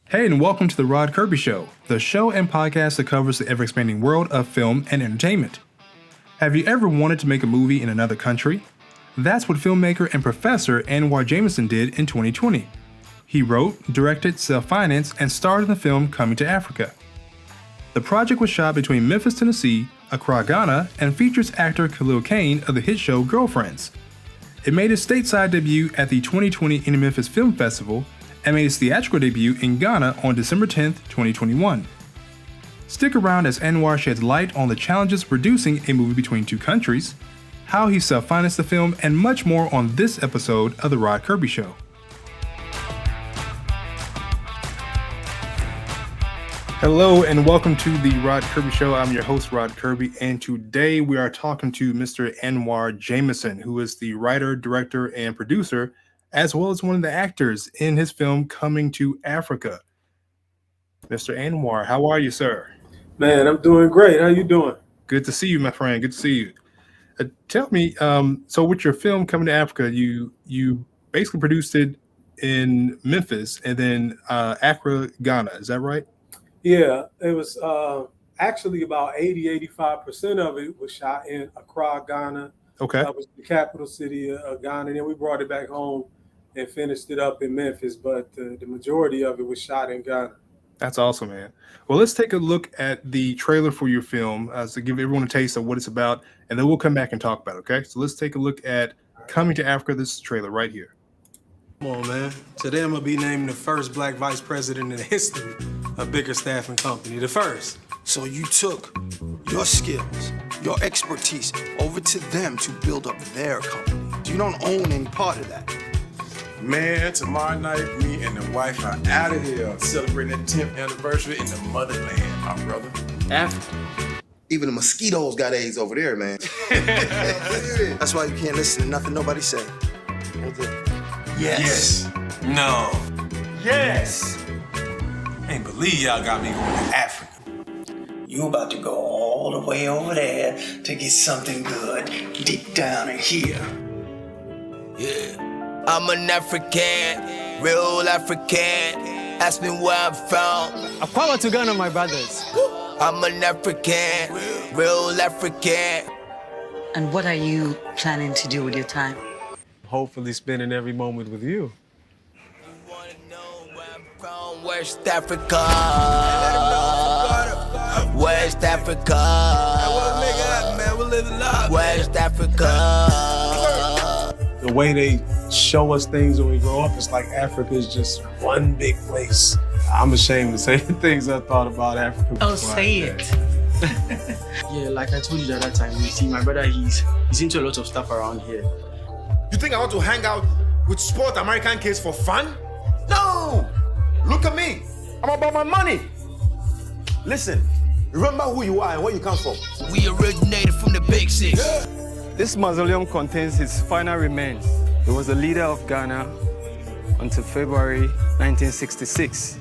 Hey, and welcome to the Rod Kirby Show, the show and podcast that covers the ever-expanding world of film and entertainment. Have you ever wanted to make a movie in another country? That's what filmmaker and professor Anwar Jamison did in 2020. He wrote, directed, self-financed, and starred in the film Coming to Africa. The project was shot between Memphis, Tennessee, Accra, Ghana, and features actor Khalil Kain of the hit show Girlfriends. It made its stateside debut at the 2020 In Memphis Film Festival and made its theatrical debut in Ghana on December 10, 2021. Stick around as Anwar sheds light on the challenges of producing a movie between two countries, how he self-financed the film, and much more on this episode of The Rod Kirby Show. Hello and welcome to The Rod Kirby Show. I'm your host, Rod Kirby, and today we are talking to Mr. Anwar Jamison, who is the writer, director, and producer, as well as one of the actors in his film Coming to Africa. Mr. Anwar, how are you, sir? Man, I'm doing great. How you doing? Good to see you, my friend. Good to see you. Tell me, so with your film Coming to Africa, you basically produced it in Memphis and then Accra, Ghana. Is that right? Yeah, it was actually about 85% of it was shot in Accra, Ghana. Okay. That was the capital city of Ghana. And then we brought it back home and finished it up in Memphis. But the majority of it was shot in Ghana. That's awesome, man. Well, let's take a look at the trailer for your film to give everyone a taste of what it's about, and then we'll come back and talk about it, okay? So let's take a look at Coming to Africa. This is the trailer right here. Come on, man. Today I'm going to be named the first black vice president in the history of Bigger Staffing Company. The first. So you took your skills, your expertise over to them to build up their company. You don't own any part of that. Man, tomorrow night, me and the wife are out of here celebrating the 10th anniversary in the motherland, my brother. Africa. Even the mosquitoes got AIDS over there, man. That's why you can't listen to nothing nobody say. Yes. No. Yes. Ain't believe y'all got me going to Africa. You about to go all the way over there to get something good deep down in here. Yeah. I'm an African, real African. Ask me where I'm from. Accra to Ghana, my brothers. I'm an African, real African. And what are you planning to do with your time? Hopefully spending every moment with you. You wanna know where I'm from? West Africa. West Africa. West Africa. The way they show us things when we grow up, it's like Africa is just one big place. I'm ashamed to say the things I thought about Africa. Oh, say it. Yeah, like I told you the other time, you see, my brother, he's into a lot of stuff around here. You think I want to hang out with sport American kids for fun? No! Look at me. I'm about my money. Listen, remember who you are and where you come from. We originated from the big six. This mausoleum contains his final remains. He was the leader of Ghana until February 1966.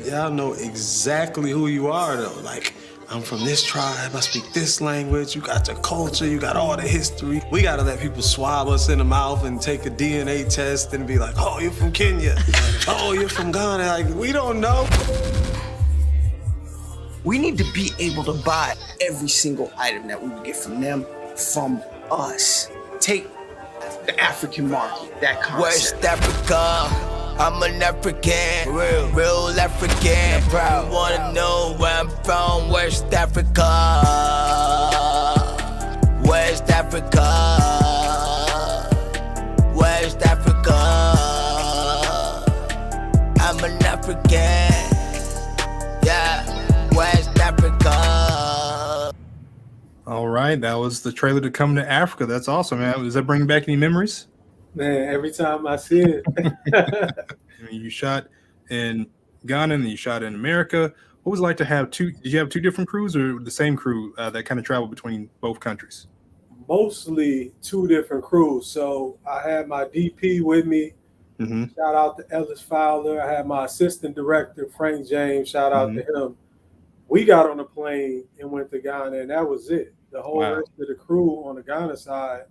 Y'all know exactly who you are, though. Like, I'm from this tribe, I speak this language, you got your culture, you got all the history. We gotta let people swab us in the mouth and take a DNA test and be like, oh, you're from Kenya. Oh, you're from Ghana. Like, we don't know. We need to be able to buy every single item that we would get from them, from us. Take the African market, that West concept. Africa. I'm an African, real African. You wanna know where I'm from? West Africa. West Africa. West Africa. I'm an African. Yeah, West Africa. All right, that was the trailer to Coming to Africa. That's awesome, man. Does that bring back any memories? Man, every time I see it. You shot in Ghana and you shot in America. What was it like to have two? Did you have two different crews or the same crew that kind of traveled between both countries? Mostly two different crews. So I had my DP with me. Mm-hmm. Shout out to Ellis Fowler. I had my assistant director, Frank James. Shout out to him. We got on a plane and went to Ghana, and that was it. The whole rest of the crew on the Ghana side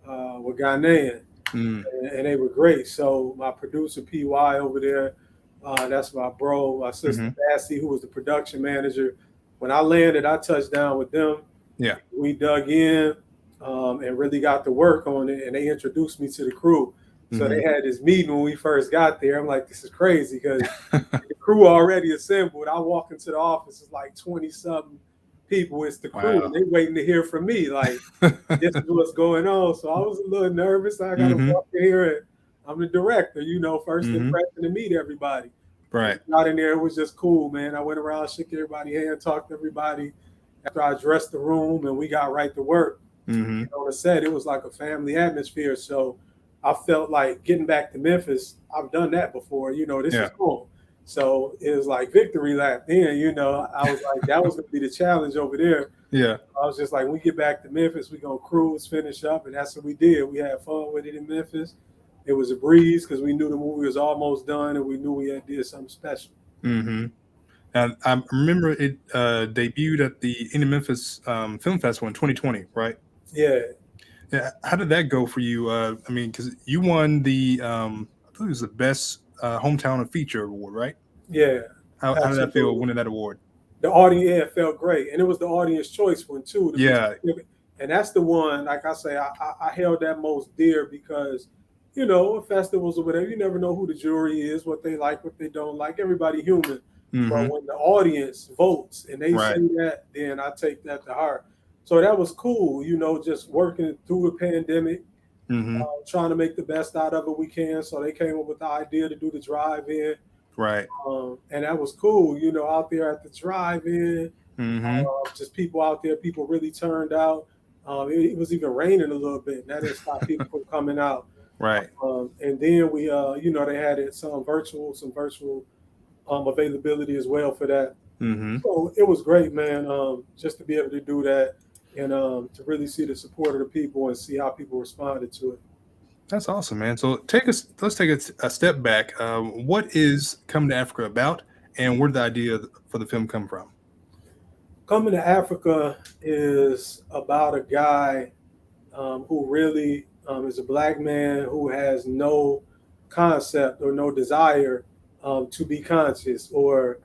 were Ghanaian. And they were great. So my producer PY over there, That's my bro, my sister Bassy, who was the production manager. When I landed, I touched down with them. Yeah. We dug in and really got to work on it, and they introduced me to the crew. So they had this meeting when we first got there. I'm like, this is crazy because the crew already assembled. I walk into the office, it's like 20-something people. It's the crew. Wow. And they waiting to hear from me. Like, this is what's going on. So I was a little nervous. I got to walk in here and I'm the director, first impression to meet everybody. Right. Got in there, it was just cool, man. I went around, shook everybody's hand, talked to everybody. After I dressed the room and we got right to work. On the set, it was like a family atmosphere. So I felt like getting back to Memphis, I've done that before, this is cool. So it was like victory lap then, I was like, that was going to be the challenge over there. Yeah. I was just like, when we get back to Memphis, we're going to cruise, finish up. And that's what we did. We had fun with it in Memphis. It was a breeze because we knew the movie was almost done and we knew we had did something special. And I remember it debuted at the Indie Memphis Film Festival in 2020, right? Yeah. Yeah. How did that go for you? I mean, because you won the, I believe it was the best hometown of feature award, right? Yeah. How did that feel winning that award? The audience, it felt great. And it was the audience choice one too. Yeah. And that's the one, like I say, I held that most dear because, festivals or whatever, you never know who the jury is, what they like, what they don't like. Everybody human. But when the audience votes and they say that, then I take that to heart. So that was cool, just working through a pandemic, trying to make the best out of it we can. So they came up with the idea to do the drive-in. Right. And that was cool, out there at the drive-in, just people out there, people really turned out. It was even raining a little bit. And that didn't stop people from coming out. Right. And then we, they had some virtual availability as well for that. So it was great, man, just to be able to do that and to really see the support of the people and see how people responded to it. That's awesome, man. So let's take a step back. What is Coming to Africa about, and where did the idea for the film come from? Coming to Africa is about a guy who really is a black man who has no concept or no desire to be conscious or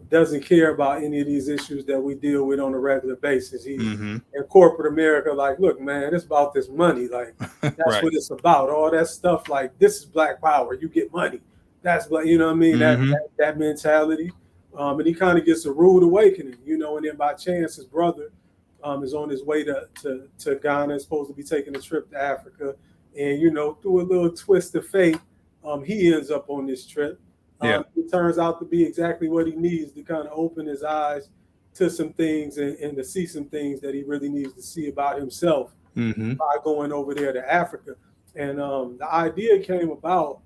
doesn't care about any of these issues that we deal with on a regular basis. He in corporate America, like, look, man, it's about this money. Like, that's what it's about. All that stuff, like, this is black power. You get money. That's what, you know what I mean? That mentality. And he kind of gets a rude awakening, and then by chance, his brother is on his way to Ghana, is supposed to be taking a trip to Africa. And, through a little twist of fate, he ends up on this trip. It turns out to be exactly what he needs to kind of open his eyes to some things and to see some things that he really needs to see about himself by going over there to Africa. And the idea came about,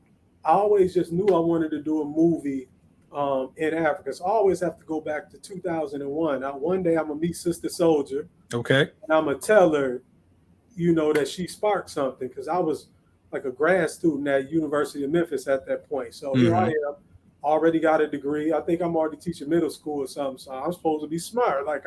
I always just knew I wanted to do a movie in Africa. So I always have to go back to 2001. Now, one day I'm going to meet Sister Soldier. Okay. And I'm going to tell her, that she sparked something because I was like a grad student at University of Memphis at that point. So here I am, already got a degree. I think I'm already teaching middle school or something. So I'm supposed to be smart. Like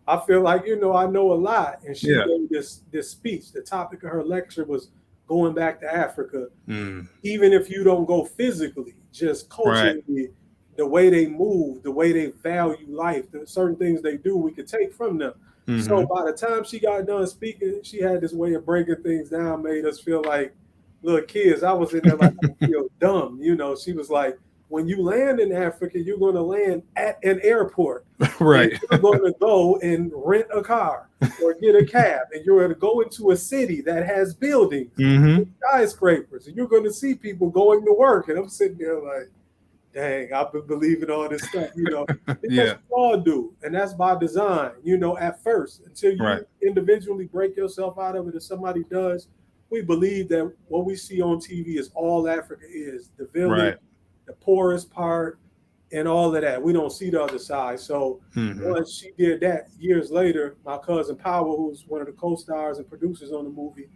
I feel like, I know a lot. And she gave this speech. The topic of her lecture was going back to Africa. Even if you don't go physically, just culturally, the way they move, the way they value life, the certain things they do, we could take from them. So by the time she got done speaking, she had this way of breaking things down, made us feel like little kids. I was in there like, I feel dumb. She was like, when you land in Africa, you're going to land at an airport. Right. You're going to go and rent a car or get a cab, and you're going to go into a city that has buildings, skyscrapers, and you're going to see people going to work. And I'm sitting there like, dang, I've been believing all this stuff, Because we all do. And that's by design, at first, until you individually break yourself out of it. If somebody does, we believe that what we see on TV is all Africa is, the village, the poorest part, and all of that. We don't see the other side. So once she did that, years later, my cousin Power, who's one of the co-stars and producers on the movie,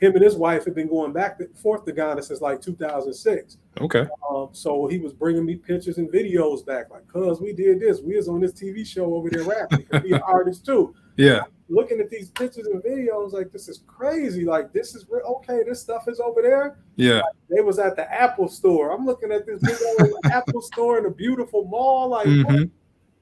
him and his wife have been going back and forth to Ghana since like 2006. Okay. So he was bringing me pictures and videos back, like, cuz we did this. We was on this TV show over there rapping. He an artist too. Yeah. looking at these pictures and videos, like, this is crazy. Like, this is real. Okay, this stuff is over there. Yeah. Like, they was at the Apple store. I'm looking at this big old Apple store in a beautiful mall. Like, what?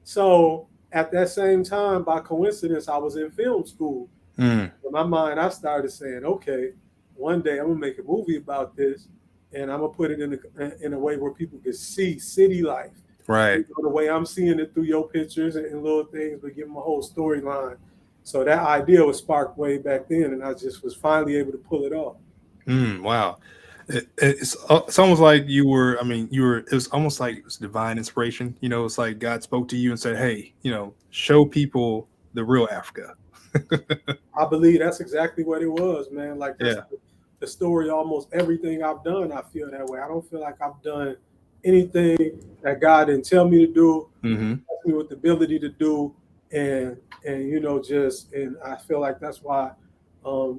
So at that same time, by coincidence, I was in film school. In my mind, I started saying, okay, one day I'm gonna make a movie about this, and I'm gonna put it in a way where people can see city life. Right. You know, the way I'm seeing it through your pictures and little things, but give them a whole storyline. So that idea was sparked way back then, and I just was finally able to pull it off. Wow. It's almost like you were, it was almost like it was divine inspiration. You know, it's like God spoke to you and said, hey, you know, show people the real Africa. I believe that's exactly what it was, man. Like, that's the story, almost everything I've done, I feel that way. I don't feel like I've done anything that God didn't tell me to do, me with the ability to do, and you know, and I feel like that's why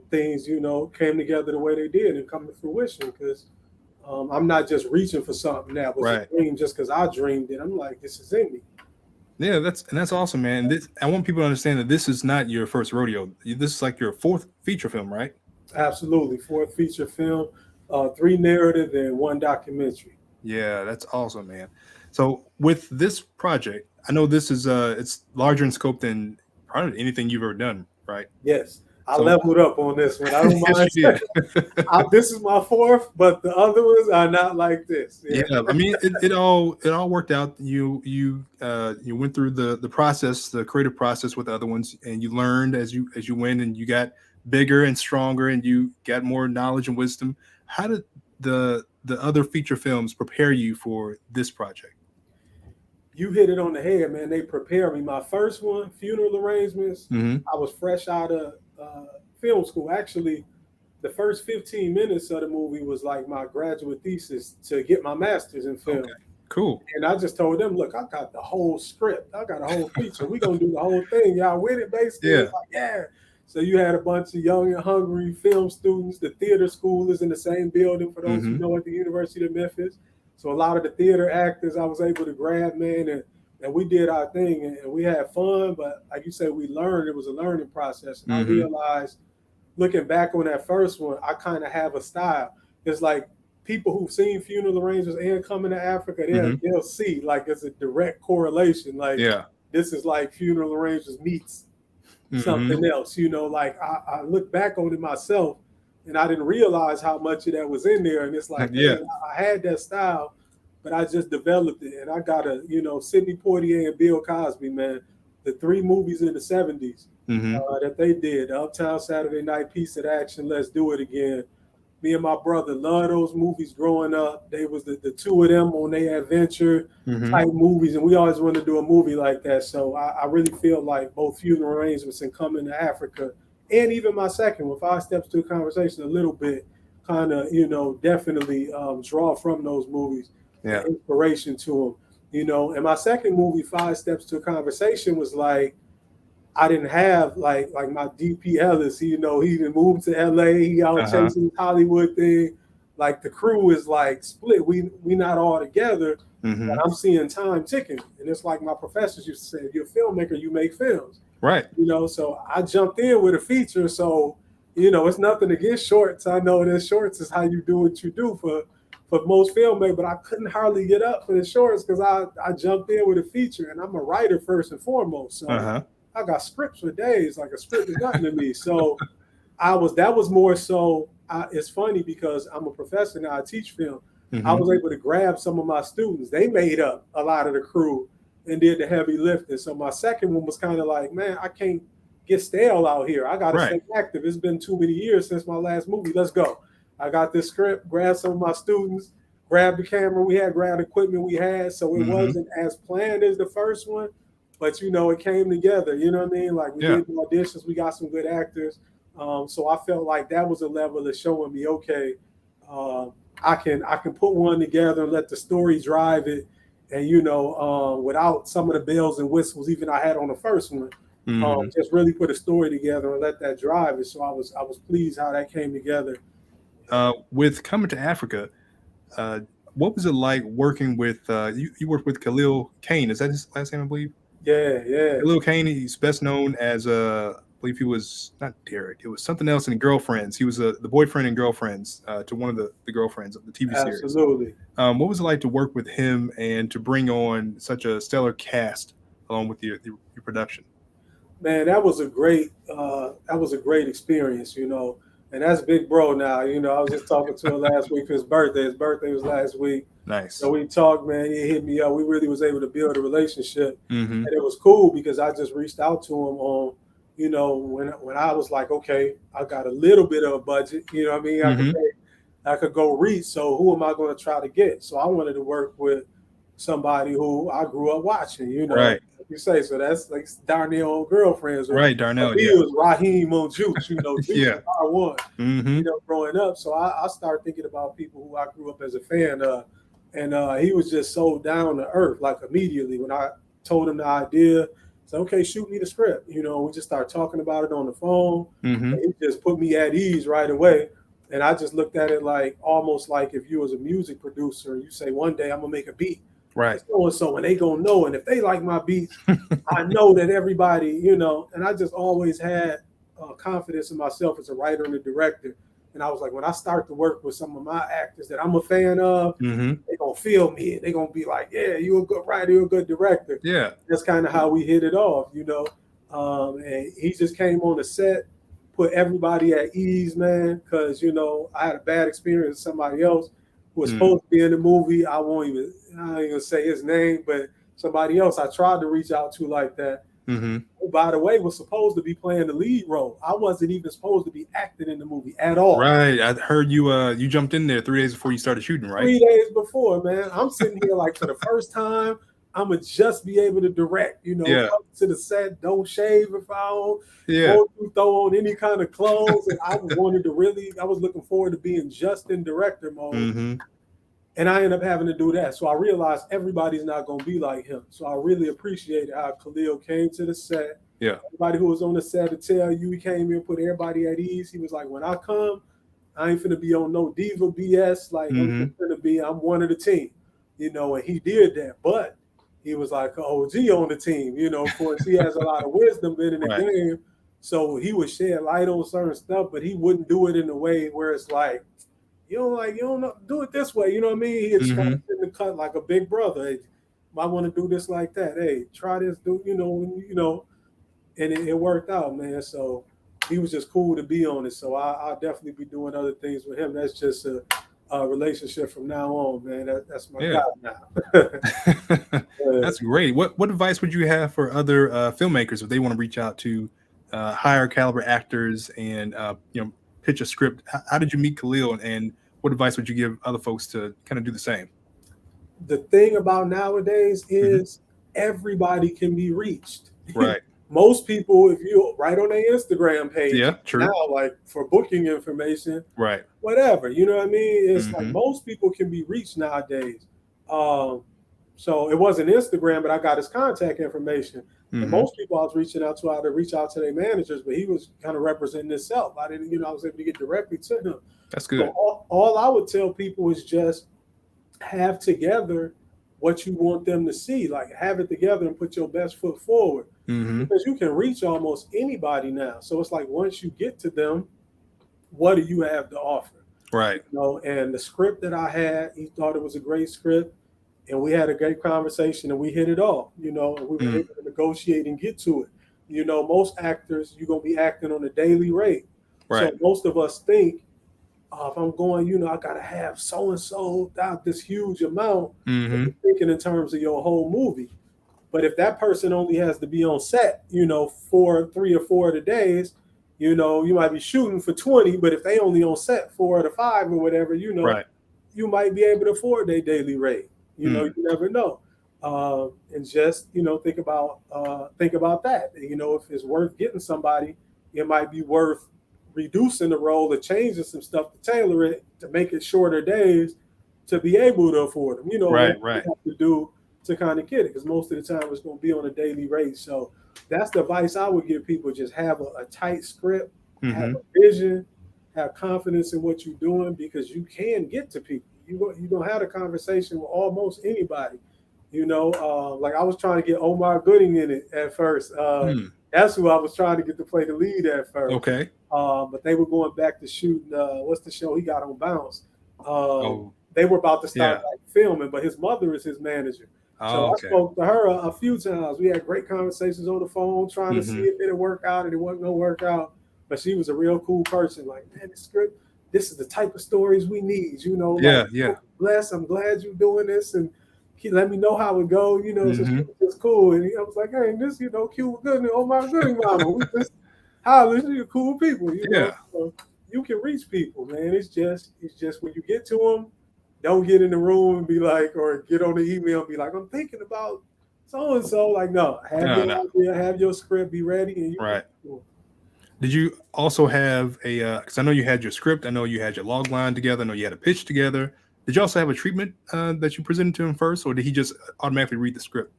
things, you know, came together the way they did and come to fruition, because I'm not just reaching for something that was a dream just because I dreamed it. I'm like, this is in me. Yeah, that's awesome, man. I want people to understand that this is not your first rodeo. This is like your fourth feature film, right? Absolutely, fourth feature film, 3 narrative and 1 documentary. Yeah, that's awesome, man. So with this project, I know this is it's larger in scope than probably anything you've ever done, right? Yes. I leveled up on this one. I don't mind. This is my 4th, but the other ones are not like this. Yeah, I mean, it all worked out. You went through the process, the creative process with the other ones, and you learned as you went, and you got bigger and stronger, and you got more knowledge and wisdom. How did the other feature films prepare you for this project? You hit it on the head, man. They prepared me. My first one, Funeral Arrangements, I was fresh out of film school. Actually, the first 15 minutes of the movie was like my graduate thesis to get my master's in film. Okay, cool. And I just told them, look, I got the whole script. I got a whole feature. We're going to do the whole thing. Y'all with it, basically? Yeah. Like, yeah. So you had a bunch of young and hungry film students. The theater school is in the same building, for those who know, at the University of Memphis. So a lot of the theater actors I was able to grab, man, and we did our thing, and we had fun. But like you said, we learned. It was a learning process. And I realized, looking back on that first one, I kind of have a style. It's like people who've seen Funeral Arrangements and Coming to Africa, they'll see like it's a direct correlation. Like, this is like Funeral Arrangements meets something else. You know, like I look back on it myself, and I didn't realize how much of that was in there. And it's like, man, I had that style, but I just developed it. And I got Sidney Poitier and Bill Cosby, man, the 3 movies in the 70s that they did, Uptown Saturday Night, Piece of Action, Let's Do It Again. Me and my brother loved those movies growing up. They was the 2 of them on their adventure type movies, and we always wanted to do a movie like that. So I really feel like both Funeral Arrangements and Coming to Africa, and even my second one, 5 Steps to a Conversation, a little bit kind of, definitely draw from those movies, inspiration to them, And my second movie, 5 Steps to a Conversation, was like, I didn't have like my DP Ellis, he didn't move to LA, he out chasing the Hollywood thing. Like, the crew is like split. We not all together, but I'm seeing time ticking. And it's like my professors used to say, if you're a filmmaker, you make films. Right. So I jumped in with a feature. So, it's nothing against shorts. I know that shorts is how you do what you do for most filmmakers, but I couldn't hardly get up for the shorts because I jumped in with a feature, and I'm a writer first and foremost. So I got scripts for days, like a script is nothing to me. So that was more so, it's funny because I'm a professor now, I teach film. I was able to grab some of my students. They made up a lot of the crew and did the heavy lifting. So my second one was kind of like, man, I can't get stale out here. I got to stay active. It's been too many years since my last movie. Let's go. I got this script, grabbed some of my students, grabbed the camera we had, grabbed equipment we had. So it wasn't as planned as the first one, but it came together. You know what I mean? Like, we did the auditions, we got some good actors. So I felt like that was a level of showing me, okay, I can put one together and let the story drive it. And, without some of the bells and whistles even I had on the first one, just really put a story together and let that drive it. So I was pleased how that came together. With Coming to Africa, what was it like working with, you worked with Khalil Kain, is that his last name, I believe? Yeah. Khalil Kain, he's best known as believe he was not Derek. It was something else in Girlfriends. He was the boyfriend in Girlfriends to one of the girlfriends of the TV series. Absolutely. What was it like to work with him and to bring on such a stellar cast along with your production? Man, that was a great experience, and that's big bro now. I was just talking to him last week for his birthday. His birthday was last week. Nice. So we talked, man. He hit me up. We really was able to build a relationship, Mm-hmm. and it was cool because I just reached out to him on, when I was like, okay, I got a little bit of a budget. You know what I mean? Mm-hmm. I could go reach. So who am I going to try to get? So I wanted to work with somebody who I grew up watching. Right. Like you say. So that's like Darnell Girlfriends. Right, Darnell. He was Raheem on Juice. Juice Yeah. was R1. Mm-hmm. Growing up. So I started thinking about people who I grew up as a fan of. And he was just so down to earth, like immediately when I told him the idea. Said, okay, shoot me the script. We just started talking about it on the phone. Mm-hmm. And it just put me at ease right away. And I just looked at it like almost like if you was a music producer, you say one day I'm gonna make a beat. Right. So and they gonna know. And if they like my beats, I know that everybody, and I just always had confidence in myself as a writer and a director. And I was like, when I start to work with some of my actors that I'm a fan of, Mm-hmm. they're going to feel me. They're going to be like, yeah, you're a good writer, you're a good director. Yeah. That's kind of how we hit it off, And he just came on the set, put everybody at ease, man, because, I had a bad experience with somebody else who was supposed to be in the movie. I ain't even say his name, but somebody else I tried to reach out to like that. Mm-hmm. Who, by the way, was supposed to be playing the lead role. I wasn't even supposed to be acting in the movie at all. Right. I heard you jumped in there 3 days before you started shooting, right? 3 days before, man. I'm sitting here like for the first time, I'm going to just be able to direct, Yeah. come to the set, don't shave if I don't, Yeah. don't throw on any kind of clothes. And I was looking forward to being just in director mode. Mm-hmm. And I ended up having to do that. So I realized everybody's not going to be like him. So I really appreciated how Khalil came to the set. Yeah. Everybody who was on the set to tell you, he came here, put everybody at ease. He was like, when I come, I ain't finna be on no diva BS. Like, I'm one of the team, and he did that. But he was like an OG on the team, of course, he has a lot of wisdom in the game. So he would shed light on certain stuff, but he wouldn't do it in a way where it's like, you don't know, do it this way. You know what I mean? He'd try to the cut like a big brother. Hey, might want to do this like that. Hey, try this, and it worked out, man. So he was just cool to be on it. So I'll definitely be doing other things with him. That's just a relationship from now on, man. That's my guy now. That's great. What advice would you have for other filmmakers if they want to reach out to higher caliber actors and pitch a script? How did you meet Khalil, and what advice would you give other folks to kind of do the same? The thing about nowadays is everybody can be reached. Right. Most people, if you write on their Instagram page, true. now, like for booking information, right, whatever, you know what I mean? It's like most people can be reached nowadays. So it wasn't Instagram, but I got his contact information. And most people I was reaching out to, I had to reach out to their managers, but he was kind of representing himself. I didn't, I was able to get directly to him. That's good. So all I would tell people is just have together what you want them to see. Like have it together and put your best foot forward. Because you can reach almost anybody now. So it's like once you get to them, what do you have to offer? Right. And the script that I had, he thought it was a great script. And we had a great conversation and we hit it off, and we were able to negotiate and get to it. Most actors, you're going to be acting on a daily rate. Right. So most of us think, if I'm going, I got to have so-and-so out this huge amount. You're thinking in terms of your whole movie. But if that person only has to be on set, 3 or 4 of the days, you might be shooting for 20, but if they only on set 4 of the 5 or whatever, right, you might be able to afford their daily rate. You never know. And just, think about that. If it's worth getting somebody, it might be worth reducing the role or changing some stuff to tailor it to make it shorter days to be able to afford them. Right. What you have to do to kind of get it, because most of the time it's going to be on a daily rate. So that's the advice I would give people. Just have a tight script, have a vision, have confidence in what you're doing, because you can get to people. You don't have a conversation with almost anybody. Like I was trying to get Omar Gooding in it at first. That's who I was trying to get to play the lead at first. Okay. But they were going back to shooting. What's the show he got on Bounce? Oh. They were about to start Yeah. like filming, but his mother is his manager. So Oh, okay. I spoke to her a few times. We had great conversations on the phone, trying to see if it'd work out, and it wasn't gonna work out. But she was a real cool person. Like, man, this script, this is the type of stories we need. You know, Yeah, like, yeah. Bless, I'm glad you're doing this, and let me know how it go. You know, so Mhm. it's cool. And I was like, hey, this, you know, cute, good. Oh my goodness, mama, we just hollering, you're cool people. You know? Yeah. So you can reach people, man. It's just when you get to them, don't get in the room and be like, or get on the email and be like, I'm thinking about so and so. Like, no, have your idea, have your script, be ready, and you Right. Did you also have a? Because I know you had your script, I know you had your log line together, I know you had a pitch together. Did you also have a treatment that you presented to him first, or did he just automatically read the script?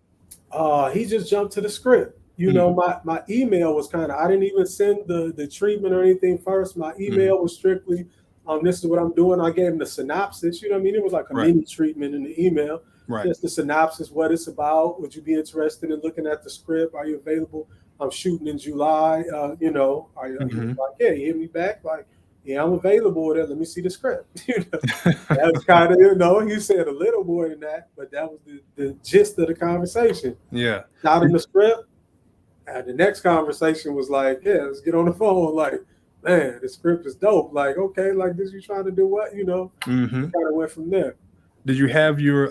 He just jumped to the script. You know, my email was kind of, I didn't even send the treatment or anything first. My email was strictly, this is what I'm doing. I gave him the synopsis. You know what I mean? It was like a mini treatment in the email. Right. Just the synopsis, what it's about. Would you be interested in looking at the script? Are you available? I'm shooting in July. You know, are you like, yeah, you hit me back like, yeah, I'm available. Let me see the script. You know, that was kind of, you know, he said a little more than that, but that was the gist of the conversation. Yeah. Not in the script. And the next conversation was like, yeah, let's get on the phone. Like, man, the script is dope. Like, okay, like this, you trying to do what? You know, kind of went from there. Did you have your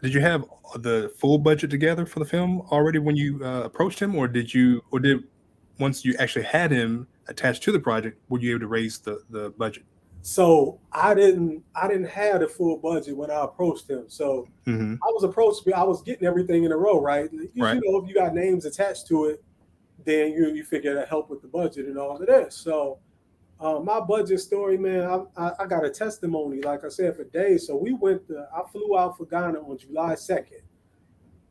did you have the full budget together for the film already when you approached him, or did once you actually had him attached to the project, were you able to raise the budget? So I didn't have the full budget when I approached him. So I was approached, I was getting everything in a row, right? You know, if you got names attached to it, then you figure that help with the budget and all of this. So my budget story, man, I got a testimony, like I said, for days. So I flew out for Ghana on July 2nd.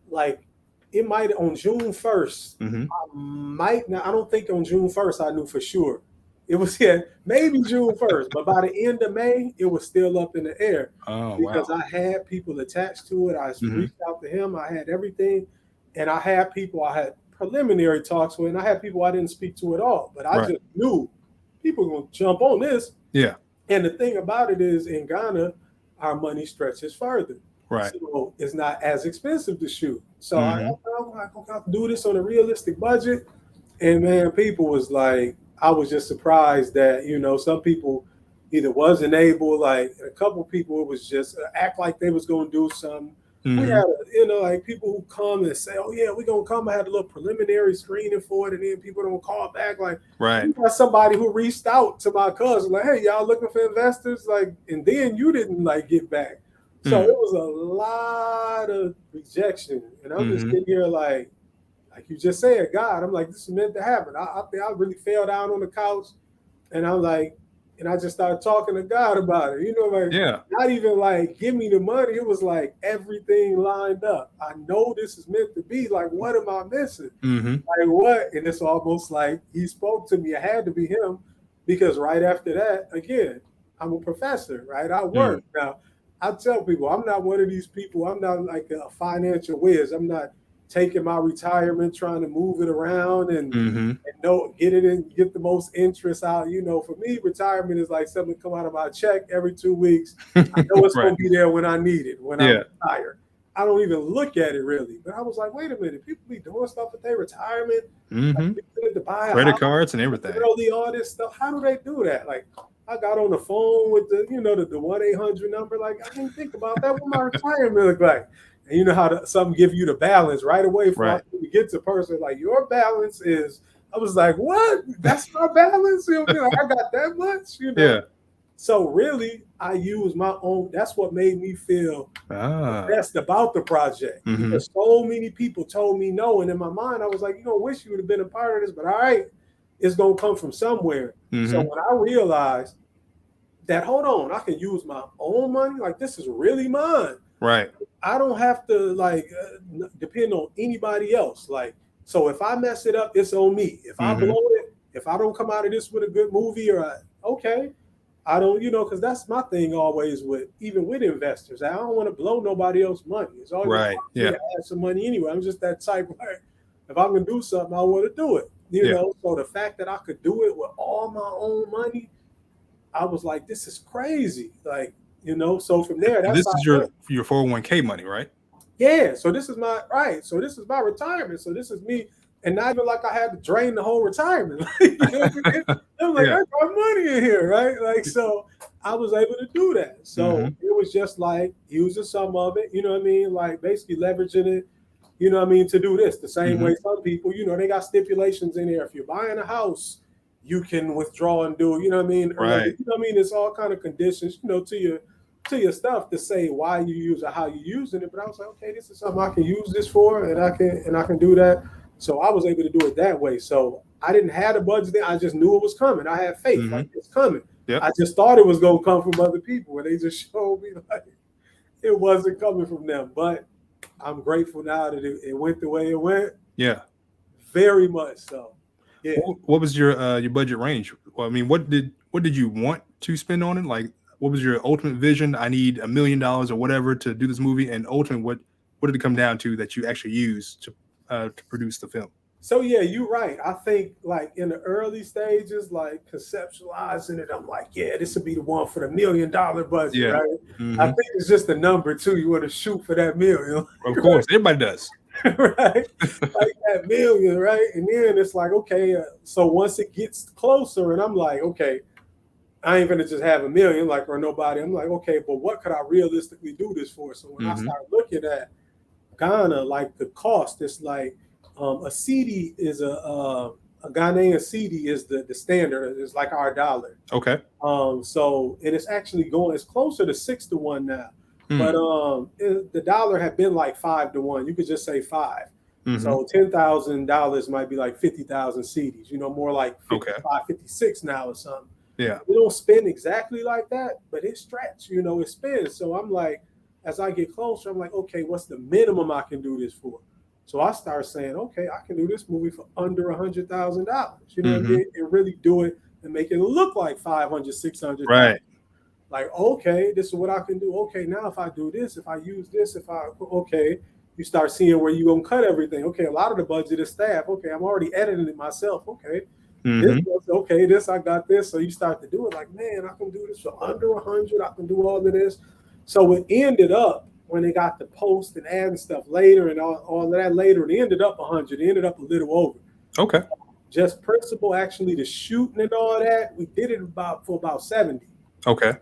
Like, it might on June 1st. I don't think on June 1st I knew for sure. It was maybe June 1st, but by the end of May, it was still up in the air. Oh, because wow. I had people attached to it. I reached out to him. I had everything. And I had people I had preliminary talks with, and I had people I didn't speak to at all. But I just knew people were going to jump on this. Yeah. And the thing about it is, in Ghana, our money stretches further. Right. So it's not as expensive to shoot. So I'm like, okay, I'll do this on a realistic budget. And man, people was like, I was just surprised that, you know, some people either wasn't able, like a couple people, it was just act like they was going to do something. We had, you know, like people who come and say, oh yeah, we're going to come. I had a little preliminary screening for it. And then people don't call back. Like, you got somebody who reached out to my cousin, like, hey, y'all looking for investors? Like, and then you didn't like get back. So it was a lot of rejection. And I'm just sitting here like you just said, God, I'm like, this is meant to happen. I really fell down on the couch, and I'm like, and I just started talking to God about it. You know, like, not even like, give me the money. It was like everything lined up. I know this is meant to be. Like, what am I missing? Like, what? And it's almost like he spoke to me. It had to be him, because right after that, again, I'm a professor, right? I work. Now, I tell people, I'm not one of these people. I'm not like a financial whiz. I'm not taking my retirement, trying to move it around and get it in, get the most interest out. You know, for me, retirement is like something come out of my check every 2 weeks. I know it's going to be there when I need it, when I'm retired. I don't even look at it really. But I was like, wait a minute, people be doing stuff with their retirement, like, to buy credit cards and everything. All this stuff. How do they do that? Like, I got on the phone with the 1-800 number. Like, I didn't think about that. What my retirement look like? And you know how something give you the balance right away from you get to person, like, your balance is, I was like, what? That's my balance? You know, like, I got that much? You know? Yeah. So really, I use my own, that's what made me feel best about the project. Because so many people told me no. And in my mind, I was like, wish you would have been a part of this, but all right, it's going to come from somewhere. So when I realized that, hold on, I can use my own money, like, this is really mine. Right. I don't have to depend on anybody else. Like, so if I mess it up, it's on me. If I blow it, if I don't come out of this with a good movie, I don't, because that's my thing always even with investors. I don't want to blow nobody else's money. It's always to add some money anyway. I'm just that type. if I'm gonna do something, I want to do it. You Yeah. know, so the fact that I could do it with all my own money, I was like, this is crazy. Like, you know, so from there, And that's this how is your 401k money, right? yeah. So this is my right. So this is my retirement. So this is me. And not even like I had to drain the whole retirement. You know what I mean? I'm like, Yeah. I got money in here, right? Like, so I was able to do that. So Mhm. it was just like using some of it, you know what I mean? Like basically leveraging it, you know what I mean, to do this. The same Mhm. way some people, you know, they got stipulations in there. If you're buying a house, you can withdraw and do, you know what I mean? Right. You know what I mean? It's all kind of conditions, you know, to your stuff to say why you use it, how you using it. But I was like, okay, this is something I can use this for, and I can do that. So I was able to do it that way. So I didn't have the budget there. I just knew it was coming. I had faith, like it's coming. Yep. I just thought it was gonna come from other people, and they just showed me like it wasn't coming from them. But I'm grateful now that it went the way it went. Yeah. Very much so. Yeah. What was your budget range? Well, I mean, what did you want to spend on it? Like, what was your ultimate vision? I need $1 million or whatever to do this movie, and ultimately, what did it come down to that you actually used to produce the film? So yeah, you're right. I think like in the early stages, like conceptualizing it, I'm like, yeah, this would be the one for the $1 million budget, Yeah. right? Mhm. I think it's just a number too. You want to shoot for that million, Of course, everybody does. right? Like that million, right? And then it's like, okay, so once it gets closer, and I'm like, okay, I ain't gonna just have $1 million, like or nobody. I'm like, okay, but what could I realistically do this for? So when I started looking at Ghana, like the cost, it's like a CD is a Ghanaian CD is the standard. It's like our dollar. Okay. So and it's actually it's closer to 6 to 1 now. But the dollar had been like 5 to 1. You could just say 5. So $10,000 might be like 50,000 CDs. You know, more like 55, 56 now or something. Yeah. We don't spend exactly like that, but it stretch. You know, it spins. So I'm like, as I get closer, I'm like, okay, what's the minimum I can do this for? So I start saying, okay, I can do this movie for under $100,000. You know what I mean? And really do it and make it look like 500, 600. Right. Like, okay, this is what I can do. Okay, now if I do this, if I use this, you start seeing where you're going to cut everything. Okay, a lot of the budget is staff. Okay, I'm already editing it myself. Okay. This I got this. So you start to do it like, man, I can do this for under 100. I can do all of this. So it ended up when they got the post and adding stuff later and all of that later, it ended up 100. It ended up a little over. Okay. Just principal, actually, the shooting and all that, we did it for about 70. Okay.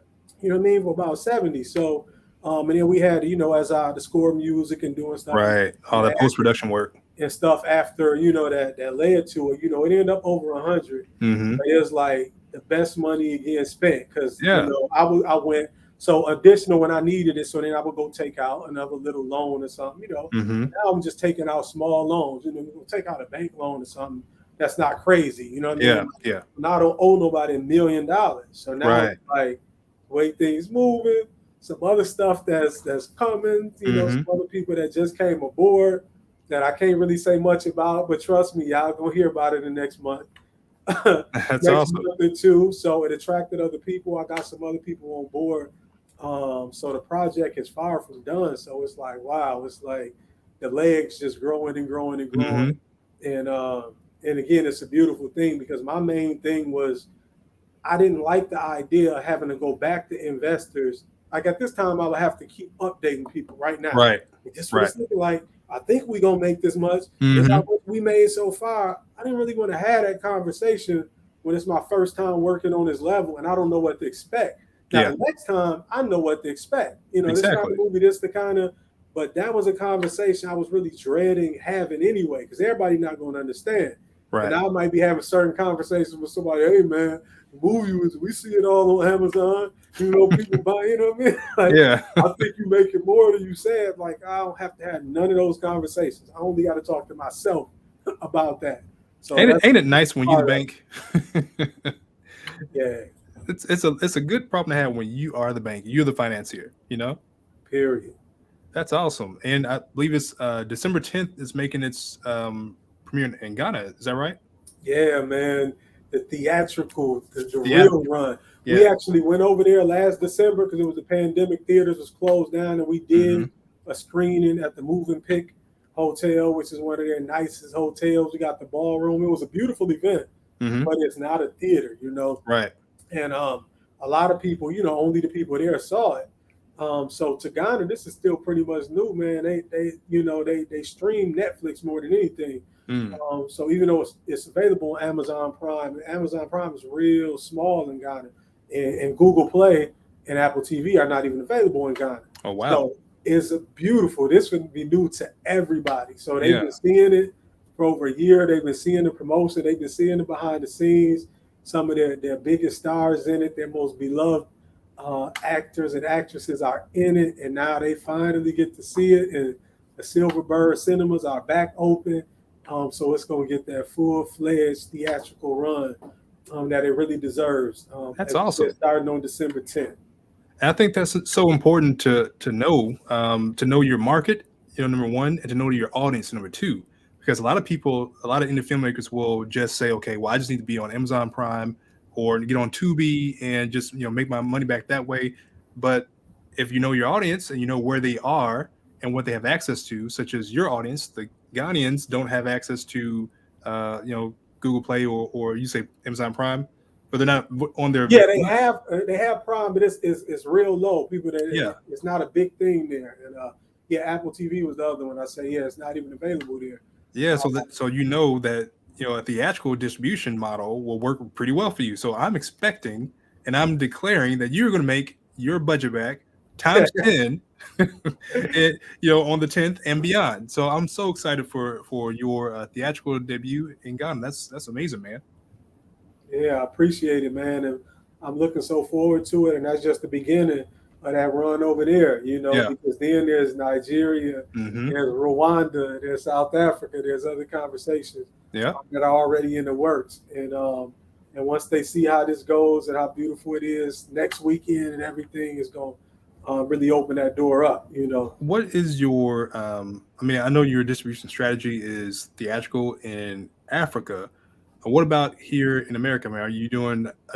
You know what I mean? For about 70. So, and then we had, you know, as the score music and doing stuff. Right. All that post-production work. And stuff after, you know, that led to it, you know, it ended up over 100. But it was like the best money again spent because, you know, I went, so additional when I needed it. So then I would go take out another little loan or something, you know. Now I'm just taking out small loans, you know, we'll take out a bank loan or something. That's not crazy, you know what I mean? Yeah. Now I don't owe nobody $1 million. So now it's like, way things moving, some other stuff that's coming, you know, some other people that just came aboard that I can't really say much about, but trust me, y'all gonna hear about it in the next month. That's next awesome. month or two. So it attracted other people. I got some other people on board. So the project is far from done. So it's like, wow, it's like the legs just growing and growing and growing. And again, it's a beautiful thing because my main thing was I didn't like the idea of having to go back to investors. Like at this time, I would have to keep updating people right now. Right. This was looking like, I think we're going to make this much. This how much we made so far. I didn't really want to have that conversation when it's my first time working on this level and I don't know what to expect. Now, the next time, I know what to expect. You know, this kind of movie, this the kind of, but that was a conversation I was really dreading having anyway because everybody not going to understand. Right. And I might be having certain conversations with somebody, hey, man, the movie we see it all on Amazon. You know, people buy, you know what I mean? Like, I think you make it more than you said. Like, I don't have to have none of those conversations. I only got to talk to myself about that. So ain't it nice when you the bank? Yeah. It's a good problem to have when you are the bank. You're the financier, you know? Period. That's awesome. And I believe it's December 10th is making its premiere in Ghana. Is that right? Yeah, man. The theatrical, the real run. Yeah. We actually went over there last December because it was a pandemic. Theaters was closed down, and we did a screening at the Moving Pick Hotel, which is one of their nicest hotels. We got the ballroom. It was a beautiful event, but it's not a theater, you know. Right. And a lot of people, you know, only the people there saw it. So to Ghana, this is still pretty much new, man. They stream Netflix more than anything. So even though it's available on Amazon Prime is real small in Ghana, and Google Play and Apple TV are not even available in Ghana. Oh wow! So it's beautiful. This would be new to everybody. So they've been seeing it for over a year. They've been seeing the promotion. They've been seeing it behind the scenes. Some of their biggest stars in it, their most beloved actors and actresses are in it, and now they finally get to see it. And the Silverbird cinemas are back open, so it's going to get that full-fledged theatrical run that it really deserves. That's awesome. Starting on December 10th. And I think that's so important to know your market, you know, number one, and to know your audience, number two. Because a lot of indie filmmakers will just say, okay, well, I just need to be on Amazon Prime or get on Tubi and just, you know, make my money back that way. But if you know your audience and you know where they are and what they have access to, such as your audience, the Ghanaians don't have access to, Google Play or you say Amazon Prime, but they're not on their. Yeah, they have Prime, but it's real low. People it's not a big thing there. And Apple TV was the other one. I say it's not even available there. Yeah, so you know that, you know, a theatrical distribution model will work pretty well for you. So I'm expecting and I'm declaring that you're going to make your budget back times 10, on the 10th and beyond. So I'm so excited for your theatrical debut in Ghana. That's amazing, man. Yeah, I appreciate it, man, and I'm looking so forward to it. And that's just the beginning of that run over there, you know, because then there's Nigeria, there's Rwanda, there's South Africa, there's other conversations that are already in the works. And once they see how this goes and how beautiful it is next weekend and everything is going to really open that door up, you know. What is your, I know your distribution strategy is theatrical in Africa. What about here in America, man? I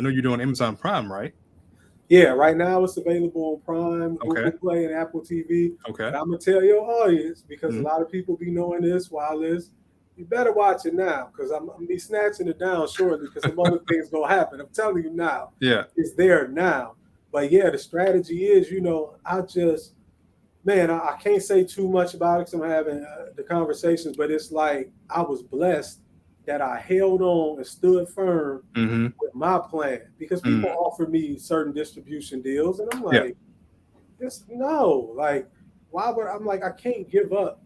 know you're doing Amazon Prime, right? Yeah, right now it's available on Prime, Google Play, and Apple TV. Okay. But I'm gonna tell your audience, because a lot of people be knowing this while this, you better watch it now, because I'm gonna be snatching it down shortly, because some other things gonna happen. I'm telling you now. Yeah. It's there now. But yeah, the strategy is, you know, I can't say too much about it because I'm having the conversations, but it's like I was blessed that I held on and stood firm with my plan, because people offer me certain distribution deals, and I'm like, why would I'm like, I can't give up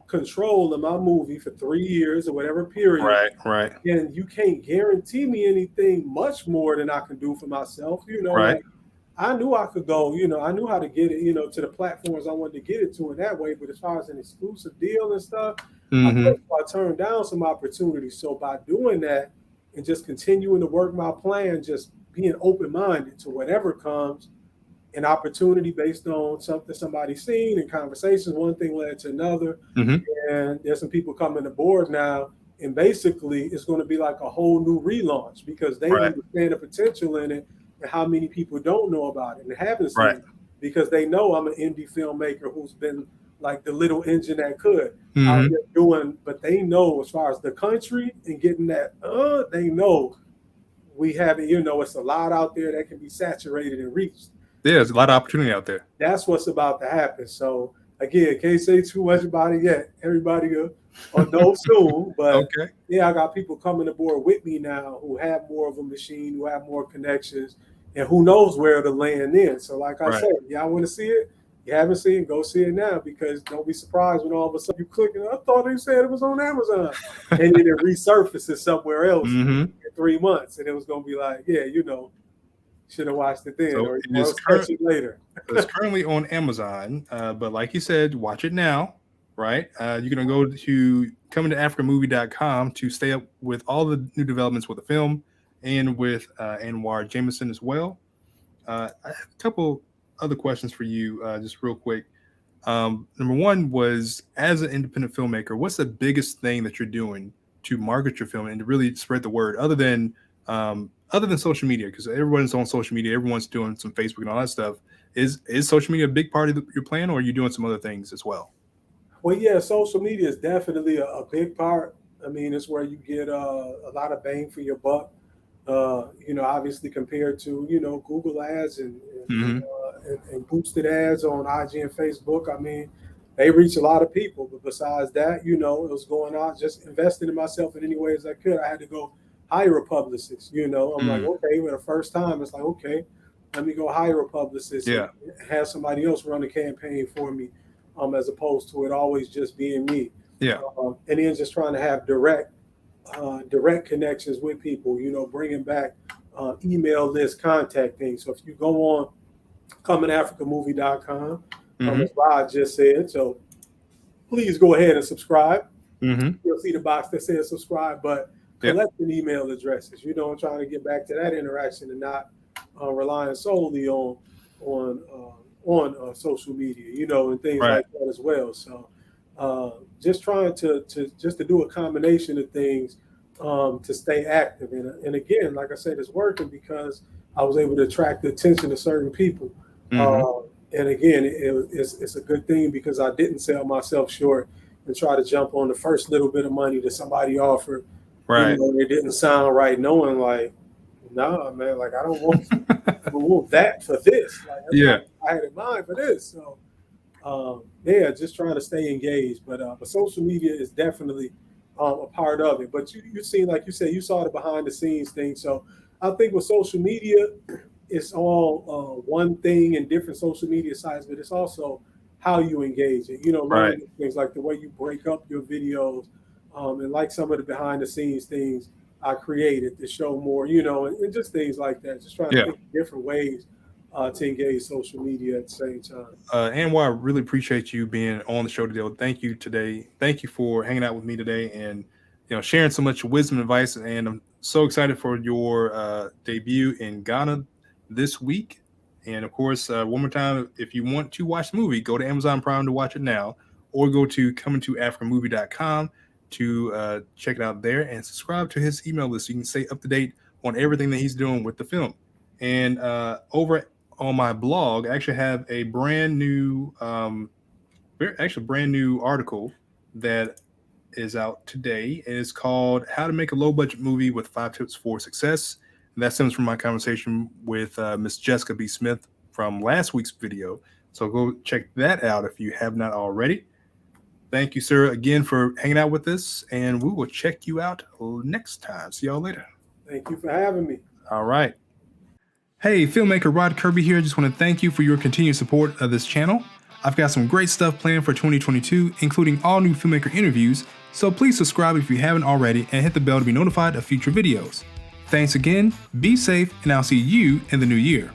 control of my movie for 3 years or whatever period. Right. And you can't guarantee me anything much more than I can do for myself, you know. Right. Like, I knew I could go, you know, I knew how to get it, you know, to the platforms I wanted to get it to in that way. But as far as an exclusive deal and stuff, I turned down some opportunities. So by doing that and just continuing to work my plan, just being open-minded to whatever comes, an opportunity based on something somebody's seen and conversations, one thing led to another. And there's some people coming aboard now. And basically, it's going to be like a whole new relaunch, because they understand the potential in it and how many people don't know about it and haven't seen it, because they know I'm an indie filmmaker who's been like the little engine that could out there doing, but they know as far as the country and getting that, they know we have it, you know, it's a lot out there that can be saturated and reached. Yeah, there's a lot of opportunity out there. That's what's about to happen. So again, can't say too much about it yet. Everybody will know soon, but I got people coming aboard with me now who have more of a machine, who have more connections, and who knows where to land in. So like I said, y'all want to see it? You haven't seen it, go see it now, because don't be surprised when all of a sudden you click and I thought they said it was on Amazon. And then it resurfaces somewhere else in 3 months. And it was going to be like, yeah, you know, should have watched it then, so or catch it later. It's currently on Amazon, but like you said, watch it now, right? You're going to go to comingtoafricamovie.com to stay up with all the new developments with the film and with Anwar Jamison as well. I have a couple other questions for you, just real quick. Number one was, as an independent filmmaker, what's the biggest thing that you're doing to market your film and to really spread the word, other than social media? Because everyone's on social media, everyone's doing some Facebook and all that stuff. Is social media a big part of your plan, or are you doing some other things as well? Well, yeah, social media is definitely a big part. I mean, it's where you get a lot of bang for your buck. Obviously compared to Google ads and boosted ads on IG and Facebook. I mean, they reach a lot of people. But besides that, it was going out just investing in myself in any way as I could. I had to go hire a publicist. I'm like, okay, for the first time, it's like, okay, let me go hire a publicist. Yeah. And have somebody else run the campaign for me, as opposed to it always just being me. Yeah. And then just trying to have direct connections with people, bringing back email list contacting. So if you go on comingafricamovie.com, as Rod just said, so please go ahead and subscribe. You'll see the box that says subscribe, but collecting email addresses, I'm trying to get back to that interaction and not relying solely on social media, and things like that as well. So just trying to do a combination of things to stay active. And again, like I said, it's working because I was able to attract the attention of certain people. And again, it's a good thing because I didn't sell myself short and try to jump on the first little bit of money that somebody offered. Right. It didn't sound right, knowing like, nah, man, like I don't want that for this. Like, I had in mind for this. So just trying to stay engaged. But social media is definitely a part of it. But you seen, like you said, you saw the behind the scenes thing. So I think with social media, it's all one thing in different social media sites, but it's also how you engage it. Learning things like the way you break up your videos, and like some of the behind the scenes things I created to show more, and just things like that. Just trying to think of different ways to engage social media at the same time. Anwar, I really appreciate you being on the show today. Thank you today. Thank you for hanging out with me today and sharing so much wisdom and advice. And I'm so excited for your debut in Ghana this week. And of course, one more time, if you want to watch the movie, go to Amazon Prime to watch it now, or go to comingtoafricamovie.com to check it out there and subscribe to his email list so you can stay up to date on everything that he's doing with the film. And over on my blog, I actually have a brand new article that is out today. And it's called How to Make a Low Budget Movie with 5 Tips for Success. And that stems from my conversation with Miss Jessica B. Smith from last week's video. So go check that out if you have not already. Thank you, sir, again for hanging out with us. And we will check you out next time. See y'all later. Thank you for having me. All right. Hey, filmmaker Rod Kirby here. Just want to thank you for your continued support of this channel. I've got some great stuff planned for 2022, including all new filmmaker interviews. So please subscribe if you haven't already and hit the bell to be notified of future videos. Thanks again, be safe, and I'll see you in the new year.